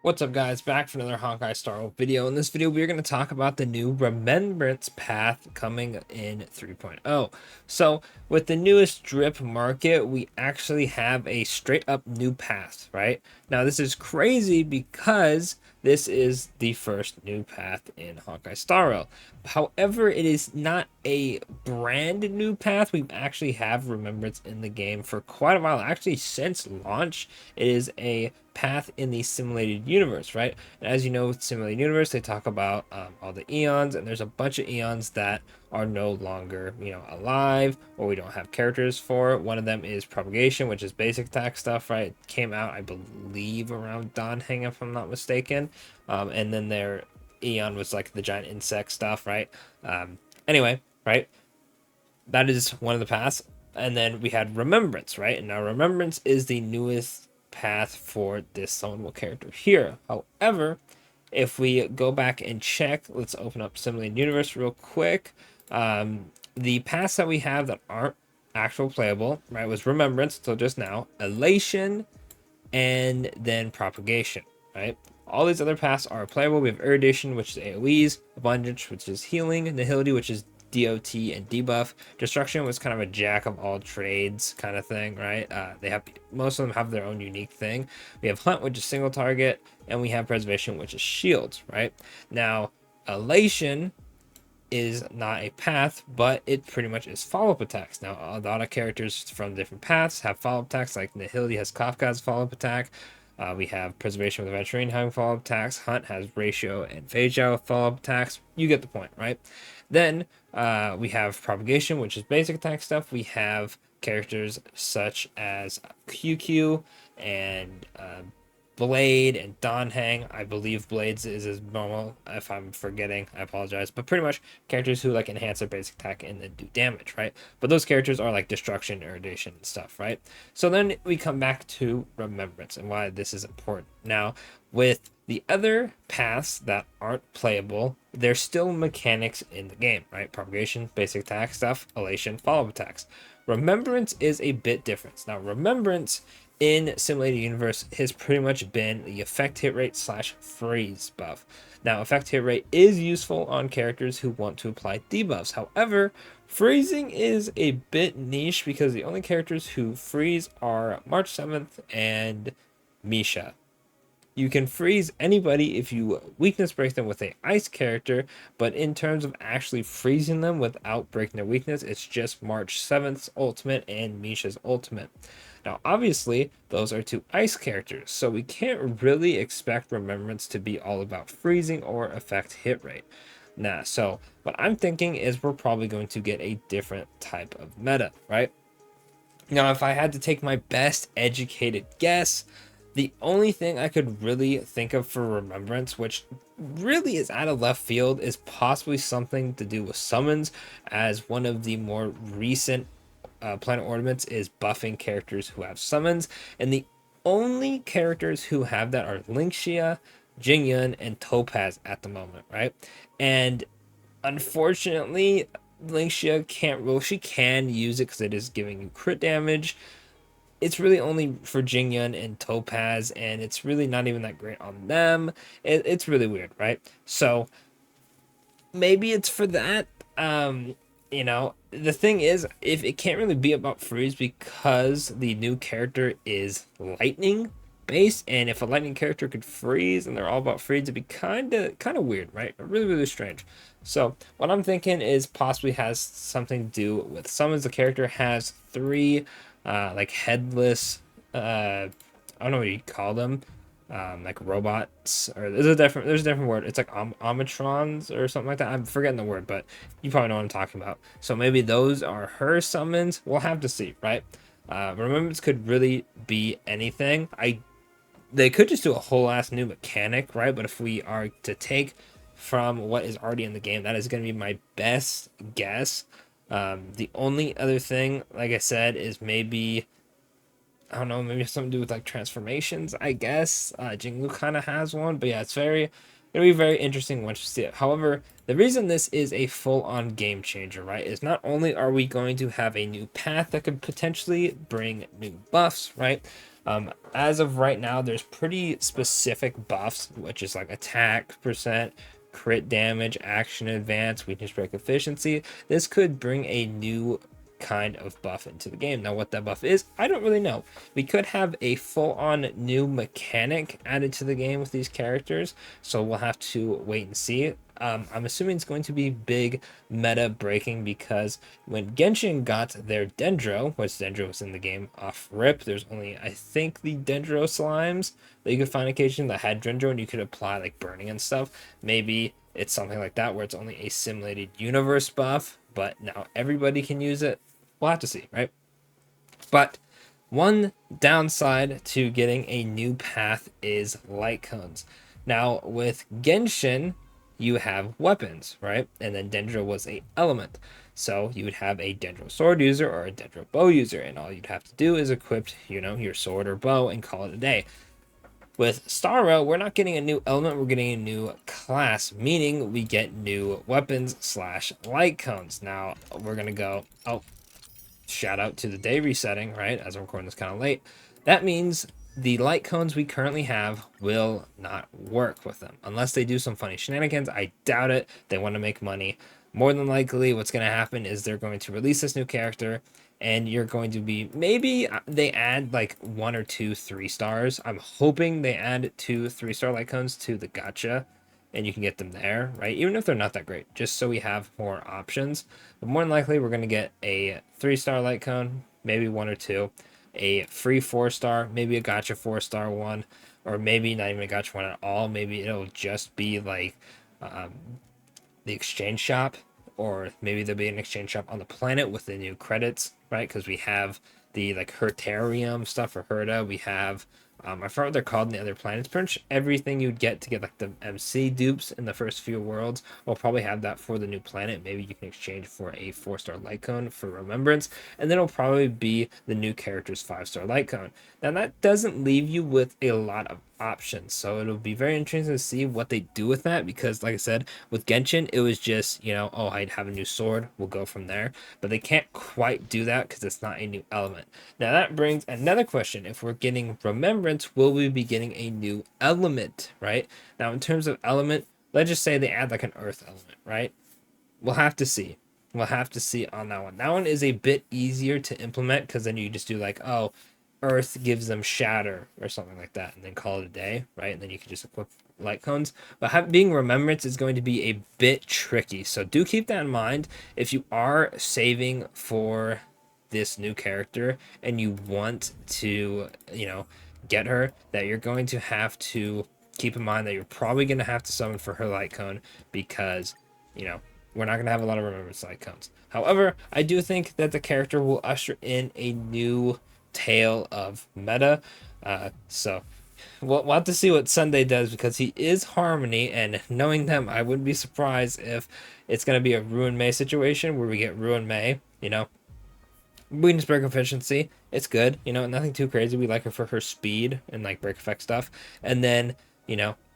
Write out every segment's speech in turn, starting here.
What's up, guys? Back for another Honkai Star Rail video. In this video, we're going to talk about the new Remembrance path coming in 3.0. So, with the newest drip market, we actually have a straight up new path, right? Now, this is crazy because this is the first new path in Honkai Star Rail. However, it is not a brand new path. We actually have Remembrance in the game for quite a while. Actually, since launch, it is a path in the simulated universe, right? And as you know, with simulated universe, they talk about all the eons, and there's a bunch of eons that are no longer, alive, or we don't have characters for. One of them is propagation, which is basic attack stuff, right? It came out, I believe, around Hang, if I'm not mistaken. And then their eon was like the giant insect stuff, right? Anyway, right? That is one of the paths. And then we had Remembrance, right? And now Remembrance is the newest path for this summonable character here. However, if we go back and check, let's open up Simulated Universe real quick. The paths that we have that aren't actual playable, right, was Remembrance until just now, Elation, and then Propagation, right? All these other paths are playable. We have Erudition, which is AoEs, Abundance, which is healing, Nihility, which is DOT and debuff. Destruction was kind of a jack of all trades kind of thing, right? They have most of them have their own unique thing. We have Hunt, which is single target, and we have Preservation, which is shields, right? Now, Elation is not a path, but it pretty much is follow-up attacks. Now, a lot of characters from different paths have follow-up attacks, like Nihility has Kafka's follow-up attack. We have Preservation with Venturine having follow-up attacks. Hunt has Ratio and Phase with follow-up attacks. You get the point, right? Then we have Propagation, which is basic attack stuff. We have characters such as QQ and Blade and Hang. I believe Blades is as normal. If I'm forgetting, I apologize. But pretty much characters who like enhance their basic attack and then do damage, right? But those characters are like Destruction, Erudition, and stuff, right? So then we come back to Remembrance and why this is important. Now, with the other paths that aren't playable, there's still mechanics in the game, right? Propagation, basic attack stuff, Elation, follow-up attacks. Remembrance is a bit different. Now, Remembrance in Simulated Universe has pretty much been the effect hit rate slash freeze buff. Now, effect hit rate is useful on characters who want to apply debuffs. However, freezing is a bit niche because the only characters who freeze are March 7th and Misha. You can freeze anybody if you weakness break them with a ice character, but in terms of actually freezing them without breaking their weakness, it's just March 7th's ultimate and Misha's ultimate. Now, obviously, those are two ice characters, so we can't really expect Remembrance to be all about freezing or affect hit rate. Nah, so what I'm thinking is we're probably going to get a different type of meta, right? Now, if I had to take my best educated guess, the only thing I could really think of for Remembrance, which really is out of left field, is possibly something to do with summons, as one of the more recent planet ornaments is buffing characters who have summons, and the only characters who have that are Linxia, Jingyun, and Topaz at the moment, right? And unfortunately, Linxia can't, well, she can use it because it is giving you crit damage. It's really only for Jingyun and Topaz, and it's really not even that great on them. It's really weird, right? So maybe it's for that. The thing is, if it can't really be about freeze because the new character is lightning based, and if a lightning character could freeze and they're all about freeze, it'd be kind of weird, right? Really strange. So what I'm thinking is possibly has something to do with summons. The character has three like headless I don't know what you call them, like robots, or there's a different word. It's like omatrons or something like that. I'm forgetting the word, but you probably know what I'm talking about. So maybe those are her summons. We'll have to see, right? Remembrance could really be anything. They could just do a whole ass new mechanic, right? But if we are to take from what is already in the game, that is going to be my best guess. The only other thing, like I said, is maybe, I don't know, maybe something to do with like transformations, I guess. Jinglu kind of has one, but yeah, it'll be very interesting once you see it. However, the reason this is a full-on game changer, right, is not only are we going to have a new path that could potentially bring new buffs, right, As of right now, there's pretty specific buffs, which is like attack percent, crit damage, action advance, weakness break efficiency. This could bring a new kind of buff into the game. Now, what that buff is, I don't really know. We could have a full-on new mechanic added to the game with these characters, so we'll have to wait and see. I'm assuming it's going to be big meta breaking because when Genshin got their Dendro, which Dendro was in the game off rip, there's only, I think, the Dendro slimes that you could find occasionally that had Dendro and you could apply like burning and stuff. Maybe it's something like that where it's only a simulated universe buff, but now everybody can use it. We'll have to see, right? But one downside to getting a new path is light cones. Now, with Genshin, you have weapons, right? And then Dendro was a element. So you would have a Dendro sword user or a Dendro bow user, and all you'd have to do is equip, your sword or bow and call it a day. With Starro, we're not getting a new element, we're getting a new class, meaning we get new weapons slash light cones. Now, we're going to go, shout out to the day resetting, right? As I'm recording this kind of late. That means the light cones we currently have will not work with them unless they do some funny shenanigans. I doubt it. They want to make money. More than likely, what's going to happen is they're going to release this new character, and you're going to be, maybe they add like 1 or 2 3-stars. I'm hoping they add 2 3-star light cones to the gacha and you can get them there, right? Even if they're not that great, just so we have more options. But more than likely, we're going to get a 3-star light cone, maybe 1 or 2, a free 4-star, maybe a gacha 4-star one, or maybe not even a gacha one at all. Maybe it'll just be like the exchange shop, or maybe there'll be an exchange shop on the planet with the new credits, right? Because we have the like Hertarium stuff for Herta. We have I forgot what they're called in the other planets. Pretty much everything you'd get to get like the MC dupes in the first few worlds, we'll probably have that for the new planet. Maybe you can exchange for a 4-star light cone for Remembrance, and then it'll probably be the new character's 5-star light cone. Now that doesn't leave you with a lot of options, so it'll be very interesting to see what they do with that, because like I said, with Genshin it was just, oh, I'd have a new sword, we'll go from there. But they can't quite do that because it's not a new element. Now that brings another question. If we're getting Remembrance, will we be getting a new element, right? Now in terms of element, let's just say they add like an earth element, right? We'll have to see. We'll have to see on that one. That one is a bit easier to implement because then you just do like, oh, Earth gives them shatter or something like that, and then call it a day, right? And then you can just equip light cones. But being Remembrance is going to be a bit tricky, so do keep that in mind. If you are saving for this new character and you want to, get her, that you're going to have to keep in mind that you're probably going to have to summon for her light cone because, we're not going to have a lot of Remembrance light cones. However, I do think that the character will usher in a new tale of meta. So we'll have to see what Sunday does, because he is Harmony, and knowing them, I wouldn't be surprised if it's going to be a Ruin May situation where we get Ruin May, weakness break efficiency, it's good, nothing too crazy. We like her for her speed and like break effect stuff. And then,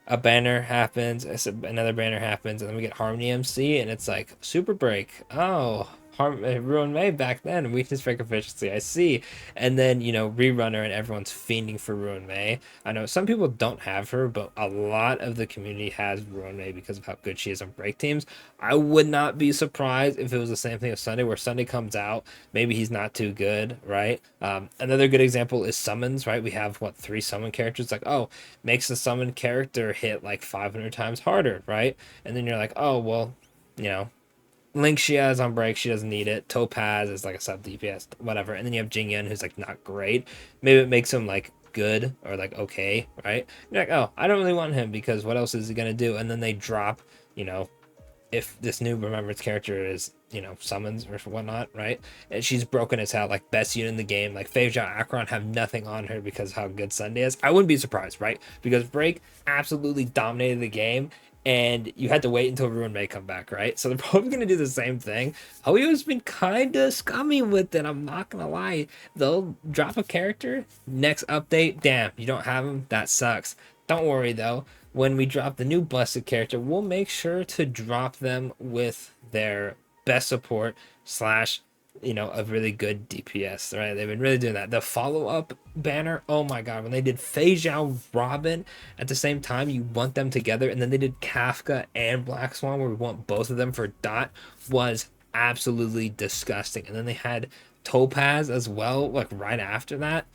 a banner happens, another banner happens, and then we get Harmony MC, and it's like super break. Oh, Ruin May back then, weakness break efficiency, I see. And then, Rerunner, and everyone's fiending for Ruin May. I know some people don't have her, but a lot of the community has Ruin May because of how good she is on break teams. I would not be surprised if it was the same thing with Sunday, where Sunday comes out, maybe he's not too good, right? Another good example is summons, right? We have, 3 summon characters, like, oh, makes the summon character hit like 500 times harder, right? And then you're like, oh, well, Link, she has on break, she doesn't need it. Topaz is like a sub DPS, whatever. And then you have Jingyan, who's like not great. Maybe it makes him like good or like okay, right? You're like, oh, I don't really want him because what else is he gonna do? And then they drop, if this new Remembrance character is, summons or whatnot, right? And she's broken as hell, like best unit in the game. Like Phaedrah, Acheron have nothing on her because of how good Sunday is. I wouldn't be surprised, right? Because Break absolutely dominated the game, and you had to wait until Ruin May come back, right? So they're probably going to do the same thing. Hoyo's been kind of scummy with it, I'm not going to lie. They'll drop a character, next update, damn, you don't have him, that sucks. Don't worry, though. When we drop the new Blessed character, we'll make sure to drop them with their best support slash a really good DPS, right? They've been really doing that. The follow-up banner, oh my god, when they did Fei Zhao Robin at the same time, you want them together, and then they did Kafka and Black Swan, where we want both of them for Dot, was absolutely disgusting. And then they had Topaz as well, like right after that.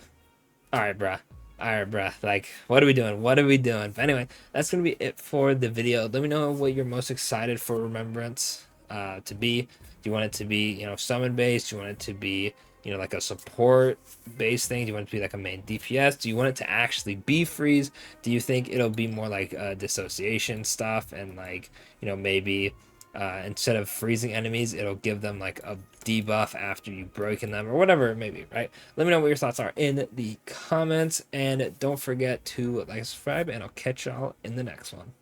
All right, bruh. All right, bruh. Like, what are we doing? What are we doing? But anyway, that's gonna be it for the video. Let me know what you're most excited for Remembrance to be. Do you want it to be, summon based? Do you want it to be, like a support based thing? Do you want it to be like a main DPS? Do you want it to actually be freeze? Do you think it'll be more like dissociation stuff and like, maybe instead of freezing enemies, it'll give them like a debuff after you broken them or whatever it may be, right? Let me know what your thoughts are in the comments, and don't forget to like, subscribe, and I'll catch y'all in the next one.